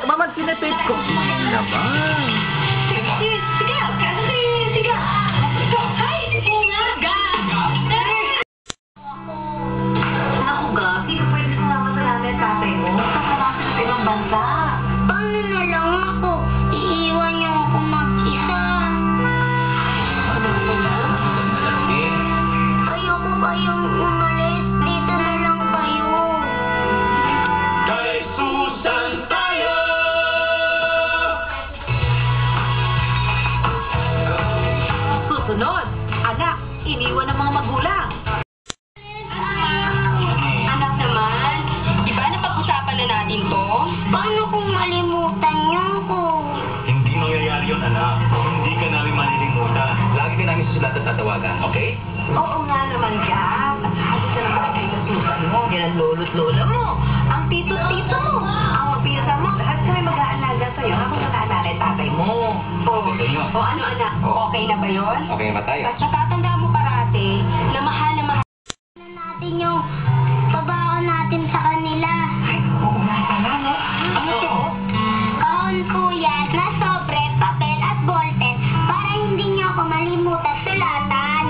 Mama, sinipit ko. Naman. Sige. Hi! Nga! Ga! Naku, Ga. Hindi ka pwede sumama sa namin tatay mo. Kakarasin sa ibang bansa. Paano na lang ako? Iiwan niyo ako mag-isa. Ayoko kayong umalis. Dito na lang kayo. Kay Susan tayo! Susunod, anak, iniwan ng mga magulang. Anak naman, di ba napag-usapan na natin to? Paano kung malimutan niyo ako? Hindi mangyayari yun, anak. Hindi ka namin malilimutan. Lagi ka namin susulat at tatawagan, okay? Oo nga naman, Jack. At halos na naman kayo sa susan mo. Yan ang lolo't lola mo. Ang tito-tito mo. Ang mapisa mo. Lahat kami mag-aalaga sa'yo. Ako mag-aalaga yung tatay mo. O ano, anak? Okay na ba yun? Okay ba tayo? At natatandaan mo parati na mahal Ano natin yung pabaon natin sa kanila? Ay, oo nga pala, no? Ano to? Kahon po yan na sobre, papel at ballpen para hindi niyo ako malimutan sulatan.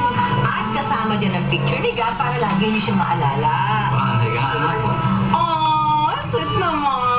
At kasama dyan ang picture ni Gab para lagi niyo siya maalala. Halika, anak. Oh, sweet naman.